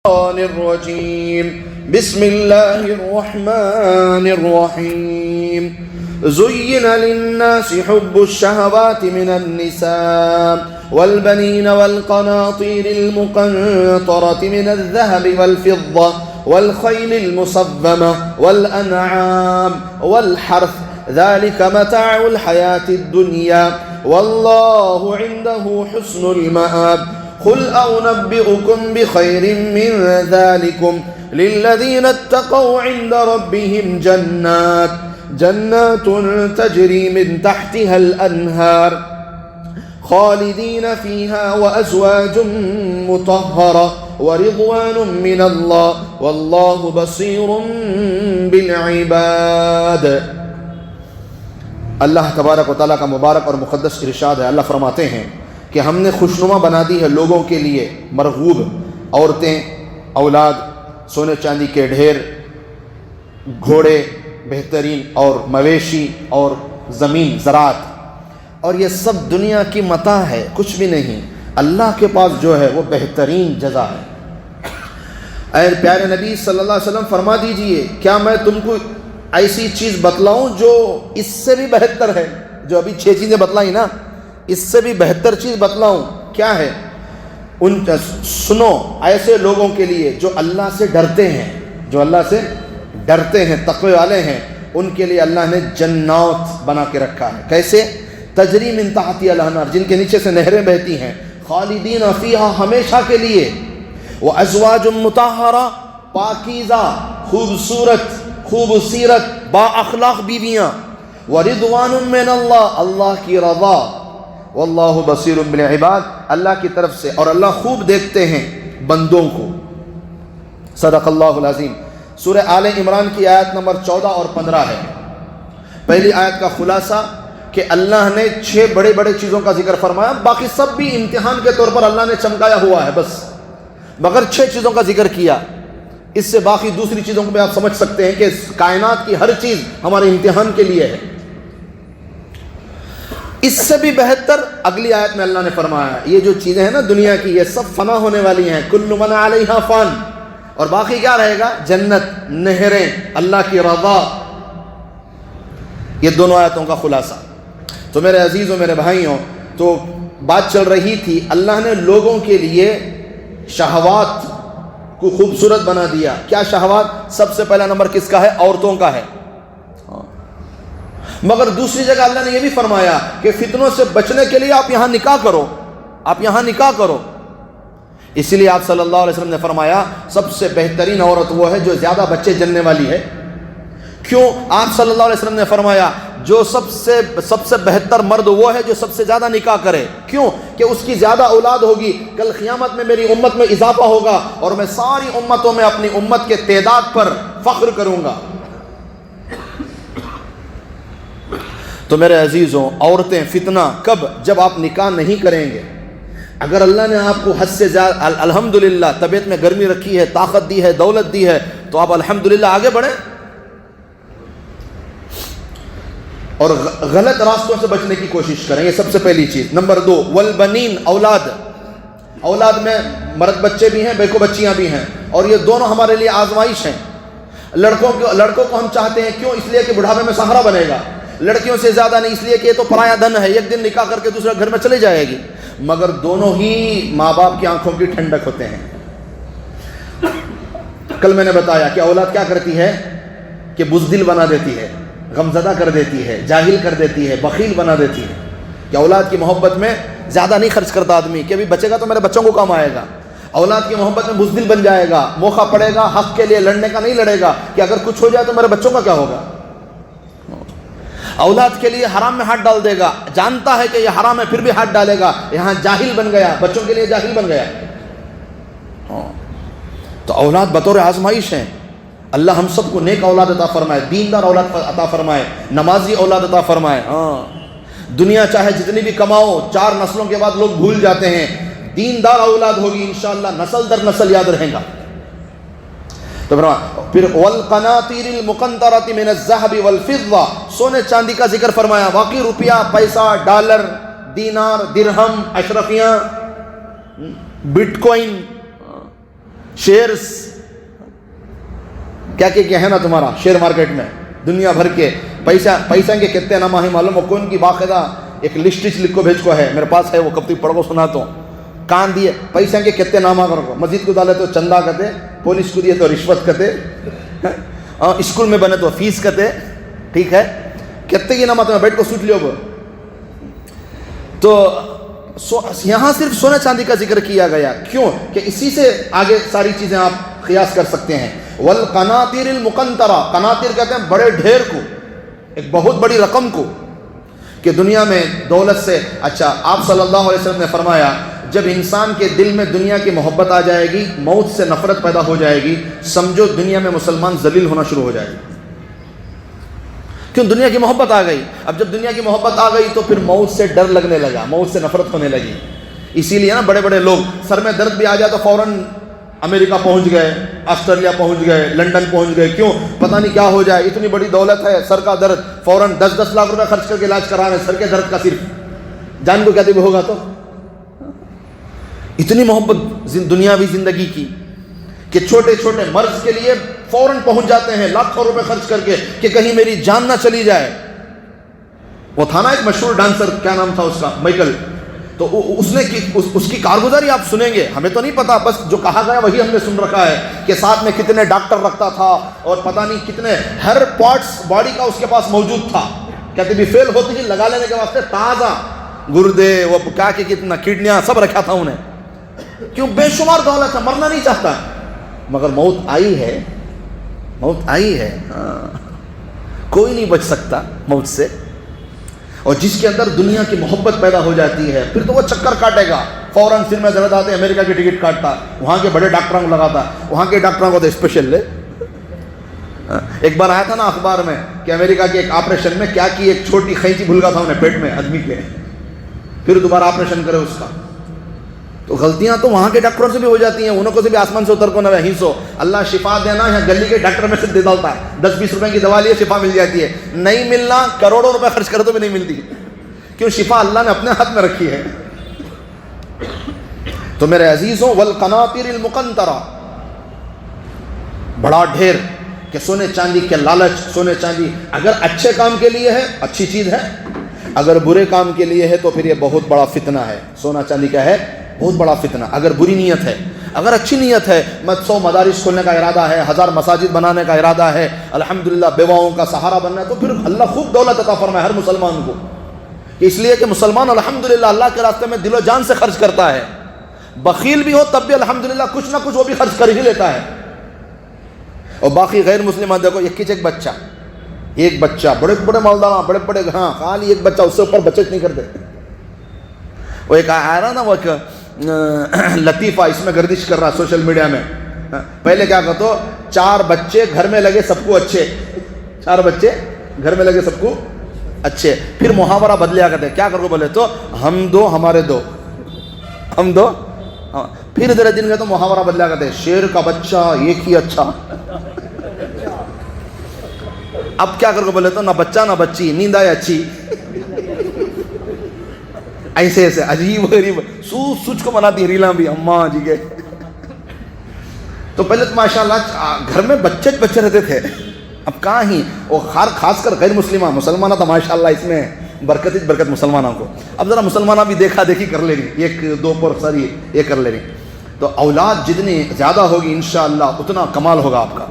الرجيم بسم الله الرحمن الرحيم زين للناس حب الشهوات من النساء والبنين والقناطير المقنطرة من الذهب والفضة والخيل المصممة والأنعام والحرث ذلك متاع الحياة الدنيا والله عنده حسن المآب قل أنبئكم بخير من ذلكم للذين اتقوا عند ربهم جنات تجري من تحتها الأنهار خالدين فيها وأزواج مطهرة ورضوان من الله والله بصير بالعباد. اللہ تبارک و تعالیٰ کا مبارک اور مقدس ارشاد ہے. اللہ فرماتے ہیں کہ ہم نے خوشنما بنا دی ہے لوگوں کے لیے مرغوب عورتیں، اولاد، سونے چاندی کے ڈھیر، گھوڑے بہترین اور مویشی اور زمین زراعت، اور یہ سب دنیا کی متاع ہے، کچھ بھی نہیں. اللہ کے پاس جو ہے وہ بہترین جزا ہے. اے پیارے نبی صلی اللہ علیہ وسلم فرما دیجئے کیا میں تم کو ایسی چیز بتلاؤں جو اس سے بھی بہتر ہے؟ جو ابھی 6 چیزیں بتلائیں نا، اس سے بھی بہتر چیز بتلاؤں کیا ہے؟ سنو ایسے لوگوں کے لیے جو اللہ سے ڈرتے ہیں، جو اللہ سے ڈرتے ہیں، تقوی والے ہیں، ان کے لیے اللہ نے جنات بنا کے رکھا ہے. کیسے؟ تجری من تحتها الانہار، جن کے نیچے سے نہریں بہتی ہیں. خالدین فیہا، ہمیشہ کے لیے. وازواج مطہرہ، پاکیزہ، خوبصورت، خوبصیرت، با اخلاق بیویاں. ورضوان من اللہ، اللہ کی رضا. واللہ بصیر بالعباد، اللہ کی طرف سے، اور اللہ خوب دیکھتے ہیں بندوں کو. صدق اللہ العظیم. سورہ آل عمران کی آیت نمبر 14 اور 15 ہے. پہلی آیت کا خلاصہ کہ اللہ نے 6 بڑے بڑے چیزوں کا ذکر فرمایا، باقی سب بھی امتحان کے طور پر اللہ نے چمکایا ہوا ہے بس، مگر 6 چیزوں کا ذکر کیا. اس سے باقی دوسری چیزوں کو بھی آپ سمجھ سکتے ہیں کہ کائنات کی ہر چیز ہمارے امتحان کے لیے ہے. اس سے بھی بہتر اگلی آیت میں اللہ نے فرمایا یہ جو چیزیں ہیں نا دنیا کی، یہ سب فنا ہونے والی ہیں. کل من علیہا فان، اور باقی کیا رہے گا؟ جنت، نہریں، اللہ کی رضا. یہ دونوں آیتوں کا خلاصہ. تو میرے عزیزوں، میرے بھائیوں، تو بات چل رہی تھی اللہ نے لوگوں کے لیے شہوات کو خوبصورت بنا دیا. کیا شہوات؟ سب سے پہلا نمبر کس کا ہے؟ عورتوں کا ہے. مگر دوسری جگہ اللہ نے یہ بھی فرمایا کہ فتنوں سے بچنے کے لیے آپ یہاں نکاح کرو، آپ یہاں نکاح کرو. اسی لیے آپ صلی اللہ علیہ وسلم نے فرمایا سب سے بہترین عورت وہ ہے جو زیادہ بچے جننے والی ہے. کیوں؟ آپ صلی اللہ علیہ وسلم نے فرمایا جو سب سے بہتر مرد وہ ہے جو سب سے زیادہ نکاح کرے. کیوں؟ کہ اس کی زیادہ اولاد ہوگی، کل قیامت میں میری امت میں اضافہ ہوگا اور میں ساری امتوں میں اپنی امت کے تعداد پر فخر کروں گا. تو میرے عزیزوں، عورتیں فتنہ کب؟ جب آپ نکاح نہیں کریں گے. اگر اللہ نے آپ کو حد سے زیادہ الحمدللہ طبیعت میں گرمی رکھی ہے، طاقت دی ہے، دولت دی ہے، تو آپ الحمدللہ آگے بڑھیں اور غلط راستوں سے بچنے کی کوشش کریں. یہ سب سے پہلی چیز. نمبر 2، والبنین، اولاد. اولاد میں مرد بچے بھی ہیں، بیکو بچیاں بھی ہیں، اور یہ دونوں ہمارے لیے آزمائش ہیں. لڑکوں کو ہم چاہتے ہیں، کیوں؟ اس لیے کہ بڑھاپے میں سہارا بنے گا. لڑکیوں سے زیادہ نہیں، اس لیے کہ یہ تو پرایا دھن ہے، ایک دن نکاح کر کے دوسرے گھر میں چلے جائے گی. مگر دونوں ہی ماں باپ کی آنکھوں کی ٹھنڈک ہوتے ہیں. کل میں نے بتایا کہ اولاد کیا کرتی ہے کہ بزدل بنا دیتی ہے، غمزدہ کر دیتی ہے، جاہل کر دیتی ہے، بخیل بنا دیتی ہے. کہ اولاد کی محبت میں زیادہ نہیں خرچ کرتا آدمی کہ ابھی بچے گا تو میرے بچوں کو کام آئے گا. اولاد کی محبت میں بزدل بن جائے گا، موقع پڑے گا حق کے لیے لڑنے کا نہیں لڑے گا کہ اگر کچھ ہو جائے تو میرے بچوں کا کیا ہوگا. اولاد کے لیے حرام میں ہاتھ ڈال دے گا، جانتا ہے کہ یہ حرام ہے پھر بھی ہاتھ ڈالے گا. یہاں جاہل بن گیا، بچوں کے لیے جاہل بن گیا. تو اولاد بطور آزمائش ہیں. اللہ ہم سب کو نیک اولاد عطا فرمائے، دیندار اولاد عطا فرمائے، نمازی اولاد عطا فرمائے. دنیا چاہے جتنی بھی کماؤ، 4 نسلوں کے بعد لوگ بھول جاتے ہیں. دیندار اولاد ہوگی انشاءاللہ، نسل در نسل یاد رہیں گا. تو پھر والقناطیر المقنطرۃ من الذهب والفضہ، سونے چاندی کا ذکر فرمایا. واقعی روپیہ، پیسہ، ڈالر، دینار، درہم، اشرفیاں، بٹ کوئن، شیئرز کیا ہے نا تمہارا شیئر مارکیٹ میں دنیا بھر کے پیسہ کے کتنے نام ہے معلوم ہو کون کی باقاعدہ ایک لسٹ لکھو بھیج کو ہے میرے پاس ہے وہ کب تک پڑھ کو سنا تو کان دیے پیسہ کے کتنے نام کر کو مسجد کو ڈالے تو چندہ کہتے پولیس کو دیے تو رشوت کہتے اسکول میں بنے تو فیس کہتے ٹھیک ہے کتنے کی نام بیٹھ کو سوچ لیو تو یہاں صرف سونے چاندی کا ذکر کیا گیا کیوں کہ اسی سے آگے ساری چیزیں آپ قیاس کر سکتے ہیں والقناطیر المقنطرہ قناطیر کہتے ہیں بڑے ڈھیر کو ایک بہت بڑی رقم کو کہ دنیا میں دولت سے اچھا آپ صلی اللہ علیہ وسلم نے فرمایا جب انسان کے دل میں دنیا کی محبت آ جائے گی موت سے نفرت پیدا ہو جائے گی سمجھو دنیا میں مسلمان ذلیل ہونا شروع ہو جائے گا کیوں دنیا کی محبت آ گئی اب جب دنیا کی محبت آ گئی تو پھر موت سے ڈر لگنے لگا موت سے نفرت ہونے لگی اسی لیے نا بڑے بڑے لوگ سر میں درد بھی آ جائے تو فوراً امریکہ پہنچ گئے آسٹریلیا پہنچ گئے لنڈن پہنچ گئے کیوں پتہ نہیں کیا ہو جائے اتنی بڑی دولت ہے سر کا درد فوراً 10 لاکھ روپے خرچ کر کے علاج کرا رہے ہیں سر کے درد کا صرف جان کو کیا بھی ہوگا تو اتنی محبت دنیاوی زندگی کی کہ چھوٹے چھوٹے مرض کے لیے فوراً پہنچ جاتے ہیں لاکھوں روپے خرچ کر کے کہ کہیں میری جان نہ چلی جائے وہ تھا نا ایک مشہور ڈانسر کیا نام تھا اس کا مائیکل تو اس نے اس کی کارگزاری آپ سنیں گے ہمیں تو نہیں پتا بس جو کہا گیا وہی ہم نے سن رکھا ہے کہ ساتھ میں کتنے ڈاکٹر رکھتا تھا اور پتہ نہیں کتنے ہر پارٹس باڈی کا اس کے پاس موجود تھا کہتے بھی فیل ہوتی ہی لگا لینے کے واسطے تازہ گردے وہ کیا کہ کتنا کڈنیاں سب رکھا تھا انہیں کیوں بے شمار دولت ہے مرنا نہیں چاہتا مگر موت آئی ہے کوئی نہیں بچ سکتا موت سے اور جس کے اندر دنیا کی محبت پیدا ہو جاتی ہے پھر تو وہ چکر کاٹے گا فوراً پھر میں ضرورت آتے امریکہ کی ٹکٹ کاٹتا وہاں کے بڑے ڈاکٹروں کو لگاتا وہاں کے ڈاکٹروں کو تو اسپیشل لے ایک بار آیا تھا نا اخبار میں کہ امریکہ کے ایک آپریشن میں کیا کی ایک چھوٹی خینچی بھول گیا تھا انہیں پیٹ میں آدمی کے پھر دوبارہ آپریشن کرے اس کا تو غلطیاں تو وہاں کے ڈاکٹروں سے بھی ہو جاتی ہیں انہوں کو سے بھی آسمان سے اتر کو نہ وہیں سو اللہ شفا دینا یہاں گلی کے ڈاکٹر میں سے دے ڈالتا ہے 10-20 روپے کی دوا لیے شفا مل جاتی ہے نہیں ملنا کروڑوں روپے خرچ کرے تو بھی نہیں ملتی کیوں شفا اللہ نے اپنے ہاتھ میں رکھی ہے تو میرے عزیزوں والقناطیر المقنطرہ بڑا ڈھیر کہ سونے چاندی کے لالچ سونے چاندی اگر اچھے کام کے لیے ہے اچھی چیز ہے اگر برے کام کے لیے ہے تو پھر یہ بہت بڑا فتنہ ہے سونا چاندی کیا ہے بہت بڑا فتنہ اگر بری نیت ہے اگر اچھی نیت ہے 100 مدارس کھولنے کا ارادہ ہے 1000 مساجد بنانے کا ارادہ ہے الحمدللہ بیواؤں کا سہارا بننا ہے تو پھر اللہ خوب دولت عطا فرمائے ہر مسلمان کو اس لیے کہ مسلمان الحمدللہ اللہ کے راستے میں دل و جان سے خرچ کرتا ہے بخیل بھی ہو تب بھی الحمدللہ کچھ نہ کچھ وہ بھی خرچ کر ہی لیتا ہے اور باقی غیر مسلمان دیکھو ایک بچہ بڑے بڑے مالدار بڑے بڑے ہاں خالی ایک بچہ اس سے اوپر بچت نہیں کرتے وہ ایک آ رہا نا وہ لطیفہ اس میں گردش کر رہا سوشل میڈیا میں پہلے کیا کہتے 4 بچے گھر میں لگے سب کو اچھے 4 بچے گھر میں لگے سب کو اچھے پھر محاورہ بدلیا کرتے کیا کر کو بولے تو ہم 2 ہمارے 2 ہم 2 پھر ذرا دن گئے تو محاورہ بدلیا کرتے شیر کا بچہ ایک ہی اچھا اب کیا کر کو بولے تو نہ بچہ نہ بچی نیند آئے اچھی ایسے عجیب غریب سوچ کو مناتی ریلاں بھی اماں جی کے تو پہلے تو ماشاءاللہ گھر میں بچے رہتے تھے اب کہاں ہی اور خاص کر غیر مسلمانہ تو ماشاءاللہ اس میں برکت مسلمانوں کو اب ذرا مسلمانہ بھی دیکھا دیکھی کر لے رہی 1-2 پر ساری یہ کر لے رہی تو اولاد جتنی زیادہ ہوگی انشاءاللہ اتنا کمال ہوگا آپ کا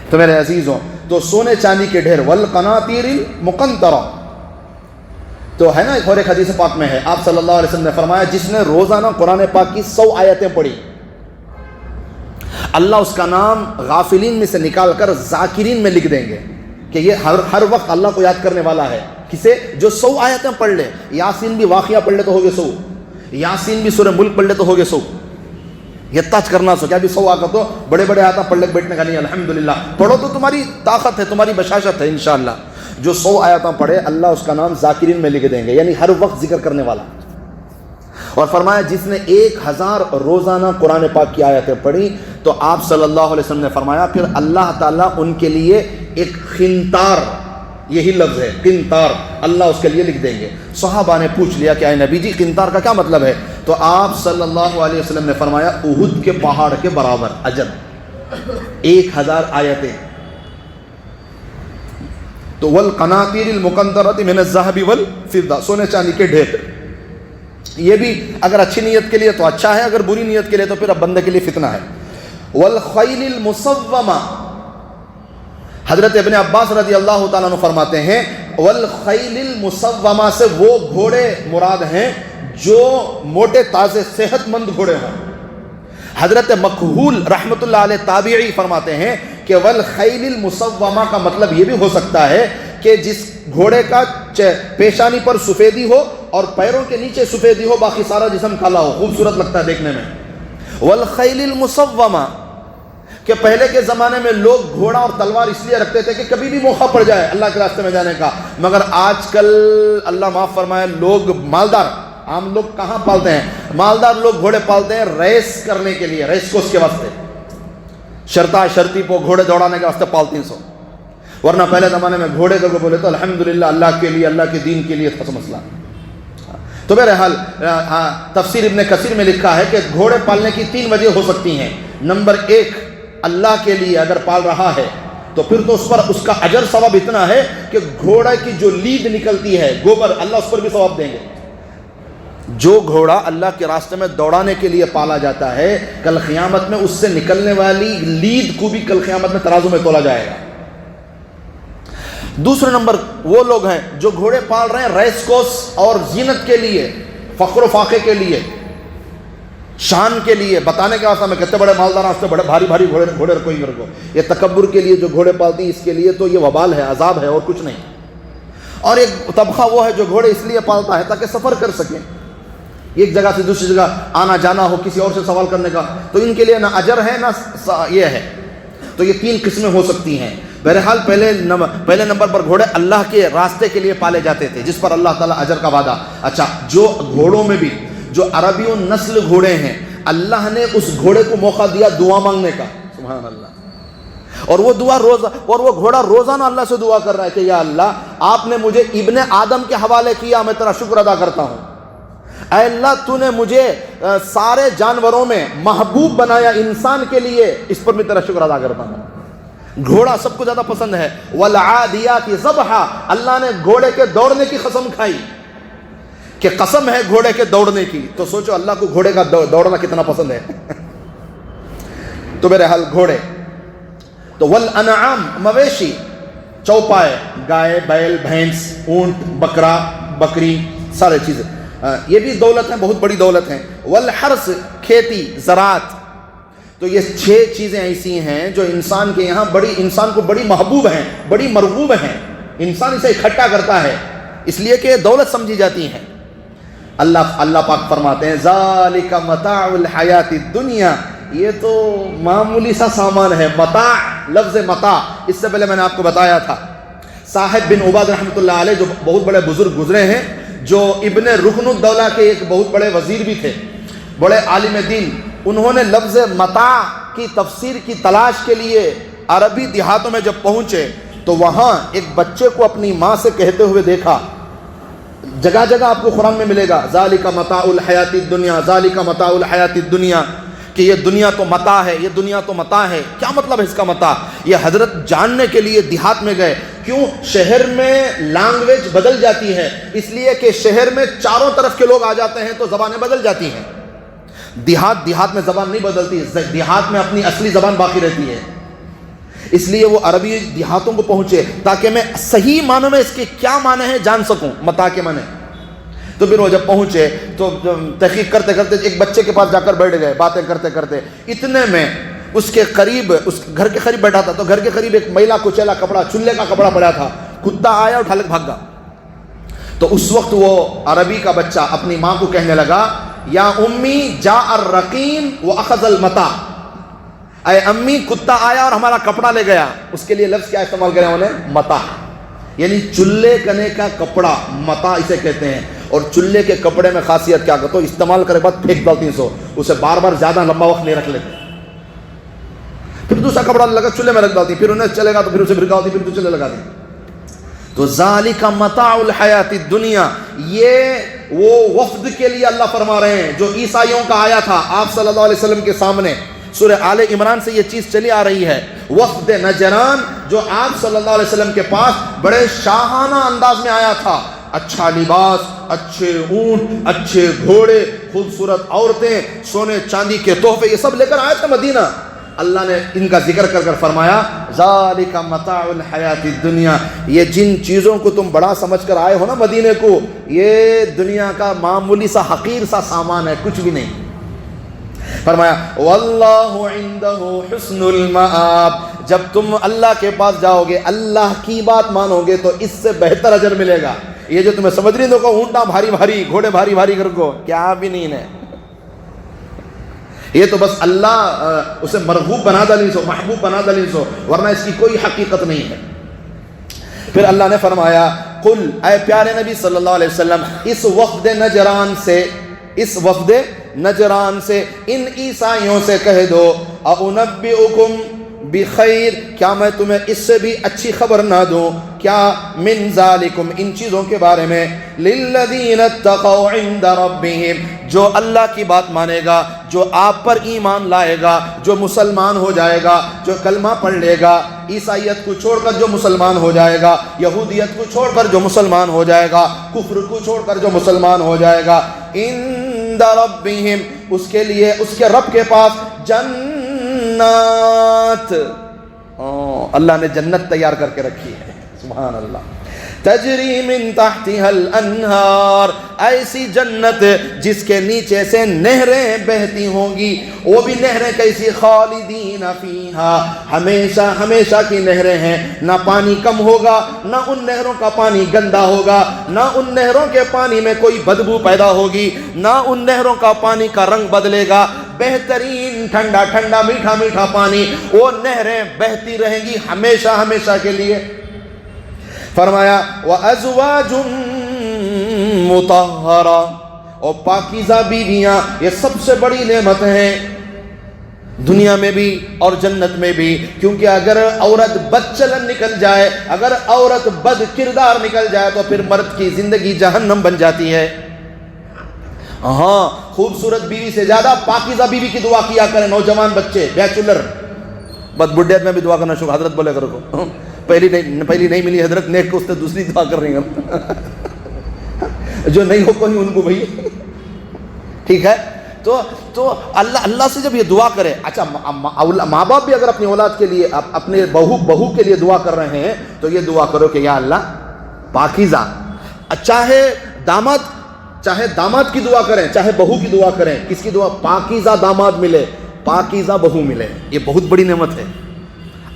تو میرے عزیزوں تو سونے چاندی کے ڈھیر والقناطیر المقنطرہ تو ہے نا ایک اور ایک حدیث پاک میں ہے آپ صلی اللہ علیہ وسلم نے فرمایا جس نے روزانہ قرآن پاک کی 100 آیتیں پڑھی اللہ اس کا نام غافلین میں سے نکال کر ذاکرین میں لکھ دیں گے کہ یہ ہر وقت اللہ کو یاد کرنے والا ہے کسے جو 100 آیتیں پڑھ لے یاسین بھی واقعہ پڑھ لے تو ہوگے 100 یاسین بھی سورہ ملک پڑھ لے تو ہوگے 100 یہ تاج کرنا سو کیا بھی 100 آ کر تو بڑے بڑے آتا پڑھ لے بیٹھنے کا نہیں الحمدللہ پڑھو تو تمہاری طاقت ہے تمہاری بشاشت ہے انشاءاللہ جو 100 آیاتیں پڑھے اللہ اس کا نام ذاکرین میں لکھ دیں گے یعنی ہر وقت ذکر کرنے والا اور فرمایا جس نے 1000 روزانہ قرآن پاک کی آیتیں پڑھی تو آپ صلی اللہ علیہ وسلم نے فرمایا پھر اللہ تعالیٰ ان کے لیے ایک قنطار یہی لفظ ہے قنطار اللہ اس کے لیے لکھ دیں گے صحابہ نے پوچھ لیا کہ اے نبی جی قنطار کا کیا مطلب ہے تو آپ صلی اللہ علیہ وسلم نے فرمایا احد کے پہاڑ کے برابر اجر، 1000 آیتیں. تو والقناطیر المقنطرۃ من الذهب والفضہ، سونے چاندی کے ڈھیر. یہ بھی اگر اچھی نیت کے لیے تو اچھا ہے، اگر بری نیت کے لیے تو پھر اب بندے کے لیے فتنہ ہے. والخیل المصومہ، حضرت ابن عباس رضی اللہ تعالیٰ عنہ فرماتے ہیں والخیل المصومہ سے وہ گھوڑے مراد ہیں جو موٹے تازے صحت مند گھوڑے ہوں. حضرت مکحول رحمۃ اللہ علیہ تابعی فرماتے ہیں کہ والخیل المصومہ کا مطلب یہ بھی ہو سکتا ہے کہ جس گھوڑے کا پیشانی پر سفیدی ہو اور پیروں کے نیچے سفیدی ہو، باقی سارا جسم کالا ہو، خوبصورت لگتا ہے دیکھنے میں. والخیل المصومہ کہ پہلے کے زمانے میں لوگ گھوڑا اور تلوار اس لیے رکھتے تھے کہ کبھی بھی موقع پڑ جائے اللہ کے راستے میں جانے کا، مگر آج کل اللہ معاف فرمائے لوگ مالدار، عام لوگ کہاں پالتے ہیں؟ مالدار لوگ گھوڑے پالتے ہیں ریس کرنے کے لیے، ریس کوس کے واسطے، شرطی پو گھوڑے دوڑانے کے واسطے پالتے ہیں. ورنہ پہلے زمانے میں گھوڑے کو بولے تو الحمدللہ اللہ کے لیے، اللہ کے دین کے لیے تھا مسئلہ. تو بہرحال تفسیر ابن کثیر میں لکھا ہے کہ گھوڑے پالنے کی 3 وجہ ہو سکتی ہیں. نمبر 1، اللہ کے لیے اگر پال رہا ہے تو پھر تو اس پر اس کا اجر ثواب اتنا ہے کہ گھوڑے کی جو لید نکلتی ہے، گوبر، اللہ اس پر بھی ثواب دیں گے. جو گھوڑا اللہ کے راستے میں دوڑانے کے لیے پالا جاتا ہے، کل قیامت میں اس سے نکلنے والی لید کو بھی کل قیامت میں ترازو میں تولا جائے گا. دوسرے نمبر وہ لوگ ہیں جو گھوڑے پال رہے ہیں ریس کوس اور زینت کے لیے، فخر و فاخے کے لیے، شان کے لیے، بتانے کے واسطے میں کتنے بڑے مالدار ہیں، بڑے بھاری بھاری گھوڑے کوئی میرے کو. یہ تکبر کے لیے جو گھوڑے پالتی ہیں، اس کے لیے تو یہ وبال ہے، عذاب ہے اور کچھ نہیں. اور ایک طبقہ وہ ہے جو گھوڑے اس لیے پالتا ہے تاکہ سفر کر سکیں، ایک جگہ سے دوسری جگہ آنا جانا ہو، کسی اور سے سوال کرنے کا، تو ان کے لیے نہ اجر ہے نہ یہ ہے. تو یہ 3 قسمیں ہو سکتی ہیں. بہرحال پہلے نمبر پر گھوڑے اللہ کے راستے کے لیے پالے جاتے تھے جس پر اللہ تعالیٰ اجر کا وعدہ. اچھا، جو گھوڑوں میں بھی جو عربی و نسل گھوڑے ہیں، اللہ نے اس گھوڑے کو موقع دیا دعا مانگنے کا، سبحان اللہ. اور وہ گھوڑا روزانہ اللہ سے دعا کر رہا ہے کہ یا اللہ آپ نے مجھے ابن آدم کے حوالے کیا، میں تیرا شکر ادا کرتا ہوں. اے اللہ تو نے مجھے سارے جانوروں میں محبوب بنایا انسان کے لیے، اس پر میں تیرا شکر ادا کرتا ہوں. گھوڑا سب کو زیادہ پسند ہے. والعادیات ضبحا، اللہ نے گھوڑے کے دوڑنے کی قسم کھائی کہ قسم ہے گھوڑے کے دوڑنے کی. تو سوچو اللہ کو گھوڑے کا دوڑنا کتنا پسند ہے. تو بہرحال گھوڑے. تو والانعام، مویشی، چوپائے، گائے، بیل، بھینس، اونٹ، بکرا، بکری، سارے چیزیں، یہ بھی دولت ہیں، بہت بڑی دولت ہیں. والحرث، کھیتی، زراعت. تو یہ 6 چیزیں ایسی ہیں جو انسان کے یہاں انسان کو بڑی محبوب ہیں، بڑی مرغوب ہیں. انسان اسے اکٹھا کرتا ہے اس لیے کہ دولت سمجھی جاتی ہیں. اللہ پاک فرماتے ہیں ذالک متاع الحیات الدنیا، یہ تو معمولی سا سامان ہے. متاع، لفظ متاع اس سے پہلے میں نے آپ کو بتایا تھا. صاحب بن عباد رحمۃ اللہ علیہ جو بہت بڑے بزرگ گزرے ہیں، جو ابن رکن الدولہ کے ایک بہت بڑے وزیر بھی تھے، بڑے عالم دین، انہوں نے لفظ متاع کی تفسیر کی تلاش کے لیے عربی دیہاتوں میں جب پہنچے تو وہاں ایک بچے کو اپنی ماں سے کہتے ہوئے دیکھا. جگہ جگہ آپ کو قرآن میں ملے گا ذالک متاع الحیات الدنیا، ذالک متاع الحیات الدنیا، کہ یہ دنیا تو متاع ہے، یہ دنیا تو متاع ہے. کیا مطلب ہے اس کا متاع؟ یہ حضرت جاننے کے لیے دیہات میں گئے. کیوں؟ شہر میں لینگویج بدل جاتی ہے، اس لیے کہ شہر میں چاروں طرف کے لوگ آ جاتے ہیں تو زبانیں بدل جاتی ہیں. دیہات میں زبان نہیں بدلتی، دیہات میں اپنی اصلی زبان باقی رہتی ہے. اس لیے وہ عربی دیہاتوں کو پہنچے تاکہ میں صحیح معنوں میں اس کے کیا معنی ہے جان سکوں، متاع کے معنی. تو پھر وہ جب پہنچے تو تحقیق کرتے کرتے ایک بچے کے پاس جا کر بیٹھ گئے، باتیں کرتے کرتے. اتنے میں اس کے قریب، اس گھر کے قریب بیٹھا تھا تو گھر کے قریب ایک میلا کچیلا کپڑا، چولہے کا کپڑا پڑا تھا. کتا آیا اٹھا لے بھاگ گیا. تو اس وقت وہ عربی کا بچہ اپنی ماں کو کہنے لگا یا امی جاء الرقیم واخذ المتاع، اے امی کتا آیا اور ہمارا کپڑا لے گیا. اس کے لیے لفظ کیا استعمال کرے انہوں نے؟ متاع، یعنی چولہے کنے کا کپڑا، متاع اسے کہتے ہیں. اور چولہے کے کپڑے میں خاصیت کیا کرتے؟ استعمال کرے بعد پھینک ڈالتی ہیں، اسے بار بار زیادہ لمبا وقت نہیں رکھ لیتے. پھر دوسرا کپڑا لگا چولہے میں رکھ ڈالتی، پھر انہیں چلے گا تو پھر اسے بھڑکا ہوتی، پھر چولہے لگا دی. تو ذالک متاع الحیات الدنیا، یہ وہ وفد کے لیے اللہ فرما رہے ہیں جو عیسائیوں کا آیا تھا آپ صلی اللہ علیہ وسلم کے سامنے. سورہ آل عمران سے یہ چیز چلی آ رہی ہے. وفد نجران جو آپ صلی اللہ علیہ وسلم کے پاس بڑے شاہانہ انداز میں آیا تھا، اچھا لباس، اچھے اونٹ، اچھے گھوڑے، خوبصورت عورتیں، سونے چاندی کے تحفے، یہ سب لے کر آئے تھے مدینہ. اللہ نے ان کا ذکر کر کر فرمایا ذالک متاع الحیات الدنیا، یہ جن چیزوں کو تم بڑا سمجھ کر آئے ہو نا مدینے کو، یہ دنیا کا معمولی سا حقیر سا سامان ہے، کچھ بھی نہیں. فرمایا واللہ عندہ حسن المآب، جب تم اللہ کے پاس جاؤ گے، اللہ کی بات مانو گے تو اس سے بہتر اجر ملے گا. یہ جو تمہیں سمجھ رہی ہو اونٹا بھاری بھاری، گھوڑے بھاری بھاری کر کو، کیا بھی نہیں ہے. یہ تو بس اللہ اسے مرغوب بنا دلی سو، محبوب بنا دلی سو، ورنہ اس کی کوئی حقیقت نہیں ہے. پھر اللہ نے فرمایا قل، اے پیارے نبی صلی اللہ علیہ وسلم، اس وفد نجران سے ان عیسائیوں سے کہہ دو اُنَبِّئُكُمْ بخیر، کیا میں تمہیں اس سے بھی اچھی خبر نہ دوں؟ کیا من ذالکم، ان چیزوں کے بارے میں، للذین اتقوا عند ربہم، جو اللہ کی بات مانے گا، جو آپ پر ایمان لائے گا، جو مسلمان ہو جائے گا، جو کلمہ پڑھ لے گا، عیسائیت کو چھوڑ کر جو مسلمان ہو جائے گا، یہودیت کو چھوڑ کر جو مسلمان ہو جائے گا، کفر کو چھوڑ کر جو مسلمان ہو جائے گا، عند ربہم، اس کے لیے اس کے رب کے پاس جنات، اللہ نے جنت تیار کر کے رکھی ہے، سبحان اللہ. تجری من تحتها الانہار، ایسی جنت جس کے نیچے سے نہریں بہتی ہوں گی. وہ بھی نہریں کیسی؟ خالدین فیہا، ہمیشہ ہمیشہ کی نہریں ہیں، نہ پانی کم ہوگا، نہ ان نہروں کا پانی گندا ہوگا، نہ ان نہروں کے پانی میں کوئی بدبو پیدا ہوگی، نہ ان نہروں کا پانی کا رنگ بدلے گا. بہترین ٹھنڈا ٹھنڈا میٹھا میٹھا پانی، وہ نہریں بہتی رہیں گی ہمیشہ ہمیشہ کے لیے. فرمایا وَأَزْوَاجٌ مُطَهَّرَةٌ، اور پاکیزہ بیویاں، یہ سب سے بڑی نعمت ہیں دنیا میں بھی اور جنت میں بھی. کیونکہ اگر عورت بد چلن نکل جائے، اگر عورت بد کردار نکل جائے تو پھر مرد کی زندگی جہنم بن جاتی ہے. ہاں، خوبصورت بیوی سے زیادہ پاکیزہ بیوی کی دعا کیا کریں. نوجوان بچے، بیچلر، بد بڈھیت میں بھی دعا کرنا شروع، حضرت بولے کرو، پہلی نہیں ملی حضرت نیک کو، اس سے دوسری دعا کر رہی ہیں جو نہیں ہو کوئی ان کو بھائی، ٹھیک ہے. تو اللہ سے جب یہ دعا کرے، اچھا ماں باپ بھی اگر اپنی اولاد کے لیے، اپنے بہو کے لیے دعا کر رہے ہیں تو یہ دعا کرو کہ یا اللہ پاکیزہ، چاہے داماد کی دعا کریں، چاہے بہو کی دعا کریں، کس کی دعا؟ پاکیزہ داماد ملے، پاکیزہ بہو ملے. یہ بہت بڑی نعمت ہے.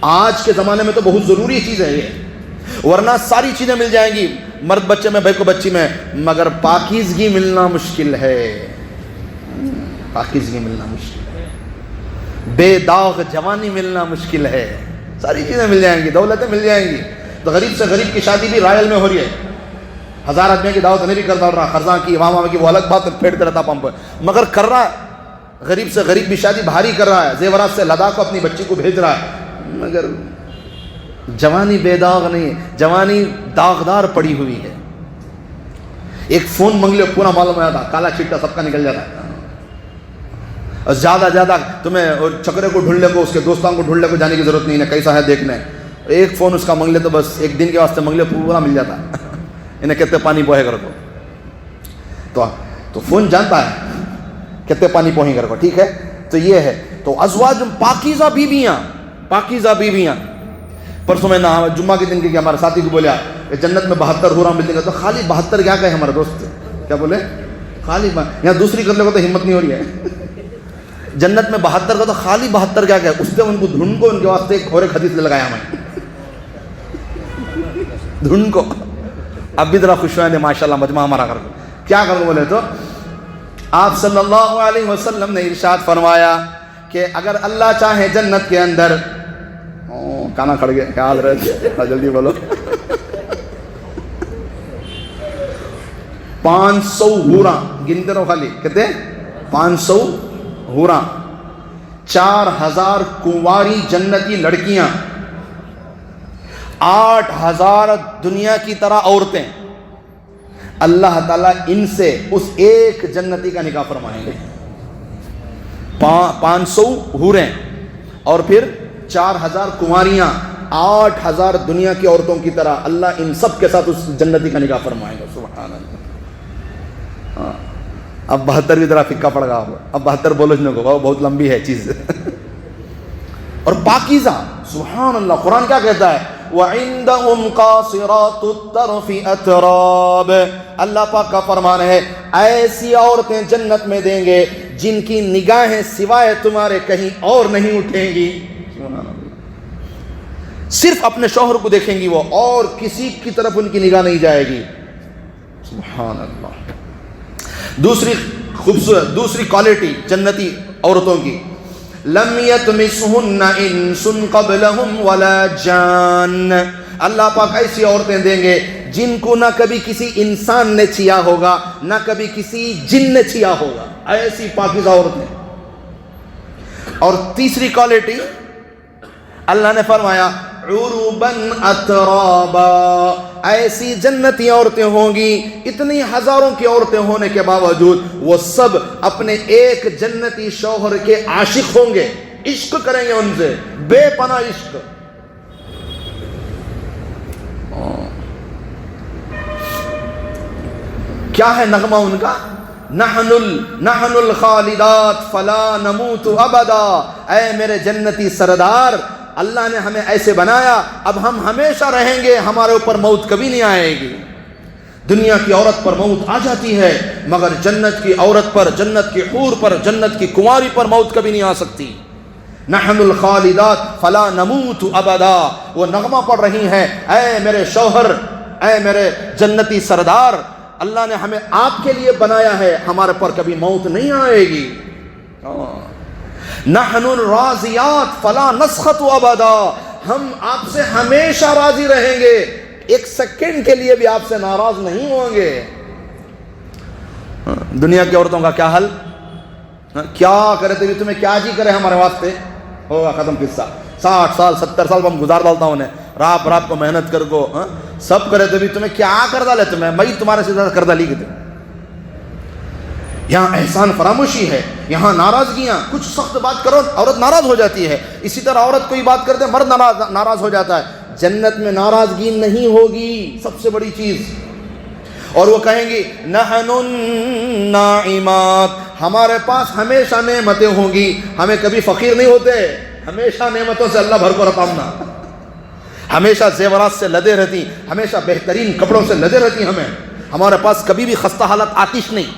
آج کے زمانے میں تو بہت ضروری چیز ہے یہ، ورنہ ساری چیزیں مل جائیں گی مرد بچے میں، بھائی کو بچی میں، مگر پاکیزگی ملنا مشکل ہے. پاکیزگی ملنا مشکل ہے، بے داغ جوانی ملنا مشکل ہے. ساری چیزیں مل جائیں گی، دولتیں مل جائیں گی. تو غریب سے غریب کی شادی بھی رائل میں ہو رہی ہے. 1000 آدمی کی دعوت نہیں بھی کر ڈال رہا، خرزاں کی امام کی وہ الگ بات پھیرتے رہتا پمپ، مگر کر رہا ہے. غریب سے غریب بھی شادی بھاری کر رہا ہے، زیورات سے لداخ کو اپنی بچی کو بھیج رہا ہے، مگر جوانی بے داغ نہیں، جوانی داغدار پڑی ہوئی ہے. ایک فون منگ لو پورا معلوم ہو جاتا، کالا چھٹا سب کا نکل جاتا ہے. اور زیادہ تمہیں چکرے کو ڈھونڈنے کو، اس کے دوستوں کو ڈھونڈنے کو جانے کی ضرورت نہیں ہے، کیسا ہے دیکھنے. ایک فون اس کا منگ لے تو بس ایک دن کے واسطے منگ لے پورا مل جاتا ہے. انہیں کہتے پانی بوہے کر کو، تو فون جانتا ہے کہتے پانی پوہیں کر کو، ٹھیک ہے. تو یہ ہے، تو ازواج پاکیزہ بیویاں، پاکیزہ بیویاں. پرسوں میں جمعہ کے دن کے ہمارے ساتھی کو بولیا کہ جنت میں 72 حوریں ملیں گے. تو خالی 72 کیا کہے ہمارے دوست، کیا بولے؟ خالی یہاں دوسری کر لے کو تو ہمت نہیں ہو رہی ہے. جنت میں 72 کا تو خالی 72 کیا کہے. اس سے ان کو دھن کو ان کے واسطے ایک اور ایک حدیث لگایا میں دھن کو. اب بھی ذرا خوش ہوئے ماشاءاللہ مجمع ہمارا کر. کیا کرو بولے تو آپ صلی اللہ علیہ وسلم نے ارشاد فرمایا کہ اگر اللہ چاہے جنت کے اندر، کانا کھڑ گیا، کیا حال رہے، جلدی بولو، 500 حوراں گنتے رہو، خالی کہتے 500 حوراں، 4000 کنواری جنتی لڑکیاں 8,000 دنیا کی طرح عورتیں، اللہ تعالیٰ ان سے اس ایک جنتی کا نکاح فرمائیں گے. 500 حوریں اور پھر 4,000 کنواریاں، 8,000 دنیا کی عورتوں کی طرح اللہ ان سب کے ساتھ اس جنتی کا نکاح فرمائے گا. سبحان اللہ. اب 72 طرح فکا پڑ گا. اب 72 بولو جنوں کو، بہت لمبی ہے چیز. اور پاکیزہ، سبحان اللہ. قرآن کیا کہتا ہے؟ وَعِندَهُمْ قَاصِرَاتُ الطَّرْفِ أَتْرَابٌ. اللہ پاک کا فرمان ہے ایسی عورتیں جنت میں دیں گے جن کی نگاہیں سوائے تمہارے کہیں اور نہیں اٹھیں گی. صرف اپنے شوہر کو دیکھیں گی وہ، اور کسی کی طرف ان کی نگاہ نہیں جائے گی. سبحان اللہ. دوسری کوالٹی جنتی عورتوں کی، لم یطمثہن انس قبلہم ولا جان. اللہ پاک ایسی عورتیں دیں گے جن کو نہ کبھی کسی انسان نے چھیا ہوگا، نہ کبھی کسی جن نے چھیا ہوگا. ایسی پاکیزہ عورتیں. اور تیسری کوالٹی اللہ نے فرمایا عرباً اترابا. ایسی جنتی عورتیں ہوں گی، اتنی ہزاروں کی عورتیں ہونے کے باوجود وہ سب اپنے ایک جنتی شوہر کے عاشق ہوں گے، عشق کریں گے ان سے، بے پناہ عشق. کیا ہے نغمہ ان کا؟ نحن الخالدات فلا نموت ابدا. اے میرے جنتی سردار، اللہ نے ہمیں ایسے بنایا، اب ہم ہمیشہ رہیں گے، ہمارے اوپر موت کبھی نہیں آئے گی. دنیا کی عورت پر موت آ جاتی ہے، مگر جنت کی عورت پر، جنت کی حور پر، جنت کی کنواری پر موت کبھی نہیں آ سکتی. نحن الخالدات فلا نموت ابدا. وہ نغمہ پڑھ رہی ہیں، اے میرے شوہر، اے میرے جنتی سردار، اللہ نے ہمیں آپ کے لیے بنایا ہے، ہمارے پر کبھی موت نہیں آئے گی. نحن الراضیات فلا نسخط ابدا. ہم آپ سے ہمیشہ راضی رہیں گے، ایک سیکنڈ کے لیے بھی آپ سے ناراض نہیں ہوں گے. دنیا کی عورتوں کا کیا حل؟ کیا کرے تو تمہیں کیا جی کرے ہمارے واسطے، ہوگا ختم قصہ. 60 سال 70 سال ہم گزار ڈالتا ہوں انہیں، رات کو محنت کر کو سب کرے تو بھی تمہیں کیا کر ڈالے، تمہیں میں تمہارے سے زیادہ کر ڈالی کہ یہاں احسان فراموشی ہے، یہاں ناراضگیاں. کچھ سخت بات کرو عورت ناراض ہو جاتی ہے، اسی طرح عورت کوئی بات کرتے مرد ناراض ہو جاتا ہے. جنت میں ناراضگی نہیں ہوگی، سب سے بڑی چیز. اور وہ کہیں گی نحن الناعمات. ہمارے پاس ہمیشہ نعمتیں ہوں گی، ہمیں کبھی فقیر نہیں ہوتے، ہمیشہ نعمتوں سے اللہ بھر کو رتامنا. ہمیشہ زیورات سے لدے رہتی، ہمیشہ بہترین کپڑوں سے لدے رہتی. ہمارے پاس کبھی بھی خستہ حالت آتش نہیں.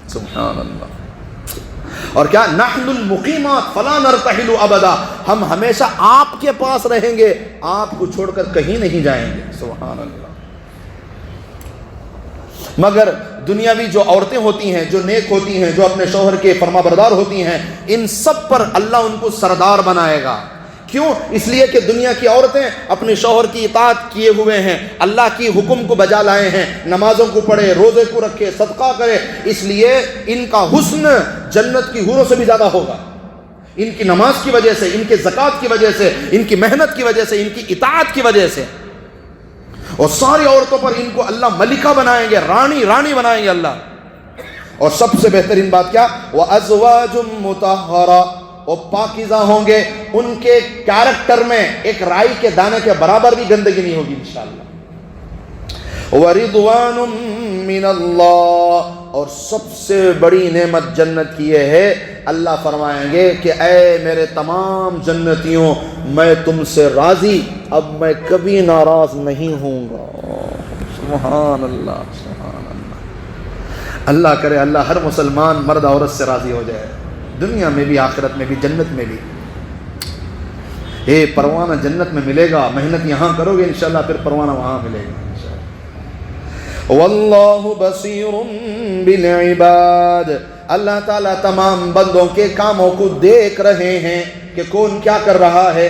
سبحان اللہ. اور کیا؟ نحن المقیمات فلا نرتحل ابدا. ہم ہمیشہ آپ کے پاس رہیں گے، آپ کو چھوڑ کر کہیں نہیں جائیں گے. سبحان اللہ. مگر دنیاوی جو عورتیں ہوتی ہیں، جو نیک ہوتی ہیں، جو اپنے شوہر کے فرما بردار ہوتی ہیں، ان سب پر اللہ ان کو سردار بنائے گا. کیوں؟ اس لیے کہ دنیا کی عورتیں اپنے شوہر کی اطاعت کیے ہوئے ہیں، اللہ کی حکم کو بجا لائے ہیں، نمازوں کو پڑھے، روزے کو رکھے، صدقہ کرے. اس لیے ان کا حسن جنت کی حوروں سے بھی زیادہ ہوگا. ان کی نماز کی وجہ سے، ان کے زکوٰۃ کی وجہ سے، ان کی محنت کی وجہ سے، ان کی اطاعت کی وجہ سے. اور ساری عورتوں پر ان کو اللہ ملکہ بنائیں گے، رانی بنائیں گے اللہ. اور سب سے بہترین بات کیا؟ وَأَزْوَاجٌ مُطَهَّرَةٌ. وہ پاکیزہ ہوں گے، ان کے کیریکٹر میں ایک رائی کے دانے کے برابر بھی گندگی نہیں ہوگی انشاءاللہ. وَرِضْوَانٌ مِّنَ اللَّهِ. اور سب سے بڑی نعمت جنت کی یہ ہے، اللہ فرمائیں گے کہ اے میرے تمام جنتیوں، میں تم سے راضی، اب میں کبھی ناراض نہیں ہوں گا. سبحان اللہ سبحان اللہ. اللہ کرے اللہ ہر مسلمان مرد عورت سے راضی ہو جائے، دنیا میں بھی، آخرت میں بھی، جنت میں بھی. پروانہ جنت میں ملے گا، محنت یہاں کرو گے انشاءاللہ پھر پروانہ وہاں ملے گا انشاءاللہ. واللہ بصیر بالعباد. اللہ تعالیٰ تمام بندوں کے کاموں کو دیکھ رہے ہیں کہ کون کیا کر رہا ہے.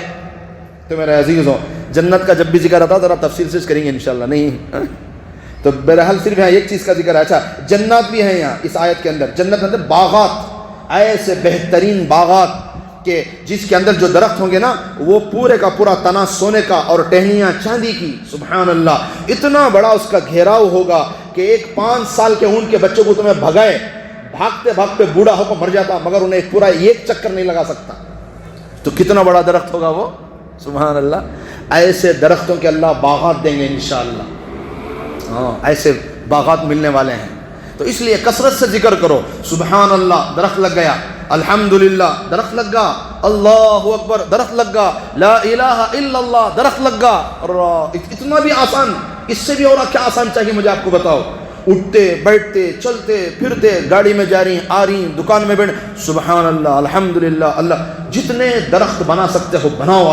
تو میرے عزیزوں، جنت کا جب بھی ذکر آتا ذرا تفصیل سے کریں گے انشاءاللہ. نہیں تو بہرحال صرف یہاں ایک چیز کا ذکر ہے. اچھا، جنات بھی ہیں یہاں اس آیت کے اندر. جنت کے اندر باغات، ایسے بہترین باغات کہ جس کے اندر جو درخت ہوں گے نا وہ پورے کا پورا تنا سونے کا اور ٹہنیاں چاندی کی، سبحان اللہ، اتنا بڑا اس کا گھیراؤ ہوگا کہ ایک 5 سال کے اونٹ کے بچوں کو تمہیں بھگائے، بھاگتے بھاگتے بوڑھا ہو کر مر جاتا مگر انہیں پورا ایک چکر نہیں لگا سکتا، تو کتنا بڑا درخت ہوگا وہ، سبحان اللہ۔ ایسے درختوں کے اللہ باغات دیں گے انشاءاللہ، ہاں ایسے باغات ملنے والے ہیں۔ تو اس لیے کثرت سے ذکر کرو، سبحان اللہ درخت لگ گیا، الحمدللہ درخت لگ گا، اللہ اکبر درخت لگ گا، لا الہ الا اللہ درخت لگ گا، اور اتنا بھی آسان، اس سے بھی اور کیا آسان چاہیے مجھے آپ کو بتاؤ، اٹھتے بیٹھتے چلتے پھرتے، گاڑی میں جا رہی آ رہی، دکان میں بیٹھ، سبحان اللہ الحمدللہ، اللہ جتنے درخت بنا سکتے ہو بناؤ،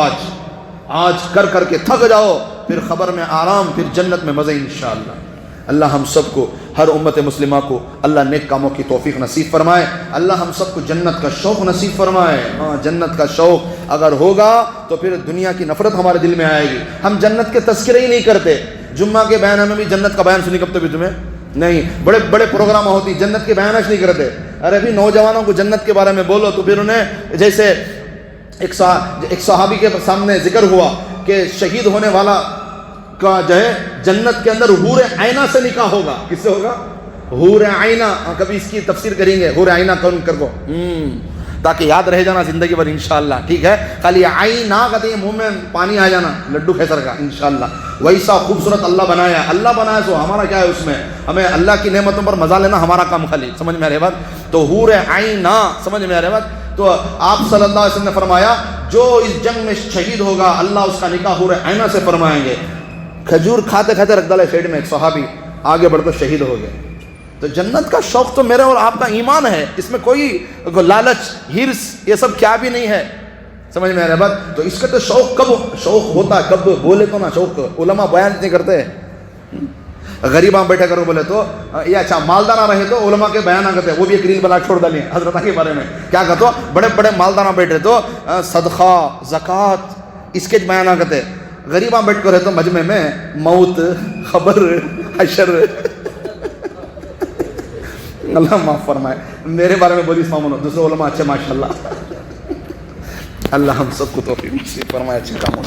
آج کر کر کے تھک جاؤ، پھر خبر میں آرام، پھر جنت میں مزے انشاءاللہ۔ اللہ ہم سب کو، ہر امت مسلمہ کو اللہ نیک کاموں کی توفیق نصیب فرمائے، اللہ ہم سب کو جنت کا شوق نصیب فرمائے۔ ہاں جنت کا شوق اگر ہوگا تو پھر دنیا کی نفرت ہمارے دل میں آئے گی۔ ہم جنت کے تذکرے ہی نہیں کرتے، جمعہ کے بیان میں بھی جنت کا بیان سنی کب بھی تمہیں نہیں، بڑے بڑے پروگرام ہوتی جنت کے بیان نہیں کرتے۔ ارے بھی نوجوانوں کو جنت کے بارے میں بولو تو پھر انہیں جیسے ایک صحابی کے سامنے ذکر ہوا کہ شہید ہونے والا کا جو ہے جنت کے اندر حور عینہ سے نکاح ہوگا، کس سے ہوگا؟ حور عینہ، کبھی اس کی تفسیر کریں گے، حور عینہ کون کر کو تاکہ یاد رہ جانا زندگی بھر انشاءاللہ، ٹھیک ہے؟ خالی عینہ کہتے ہیں منہ میں پانی آ جانا لڈو کھیسر کا انشاءاللہ۔ ویسا خوبصورت اللہ بنایا، اللہ بنایا سو ہمارا کیا ہے اس میں، ہمیں اللہ کی نعمتوں پر مزہ لینا ہمارا کام خالی، سمجھ میں آ رہی بات؟ تو حور عینہ، سمجھ میں آ رہی بات؟ تو آپ صلی اللہ علیہ وسلم نے فرمایا جو اس جنگ میں شہید ہوگا اللہ اس کا نکاح حور عینہ سے فرمائیں گے۔ کھجور کھاتے کھاتے رکھ ڈالے سائڈ میں، ایک صحابی آگے بڑھ کر شہید ہو گئے۔ تو جنت کا شوق تو میرے اور آپ کا ایمان ہے، اس میں کوئی لالچ ہرس یہ سب کیا بھی نہیں ہے، سمجھ میں آ رہا ہے بات؟ تو اس کا تو شوق کب شوق ہوتا ہے، کب بولے تو نا شوق، علماء بیان نہیں کرتے، غریباں بیٹھے کرو بولے تو یہ اچھا مالدارہ رہے تو علماء کے بیان کرتے ہیں، وہ بھی ایک ریل بنا چھوڑ ڈالی حضرت کے بارے میں، کیا کہتے ہو بڑے بڑے مالدارہ بیٹھے تو صدقہ زکوٰۃ اس کے بیان کرتے، غریباں بیٹھ کر رہے تو مجمع میں موت خبر حشر اللہ معاف فرمائے، میرے بارے میں بولی اسمام دوسرے علماء اچھے ماشاءاللہ، اللہ ہم سب کو توفیق نصیب فرمائے اچھے کاموں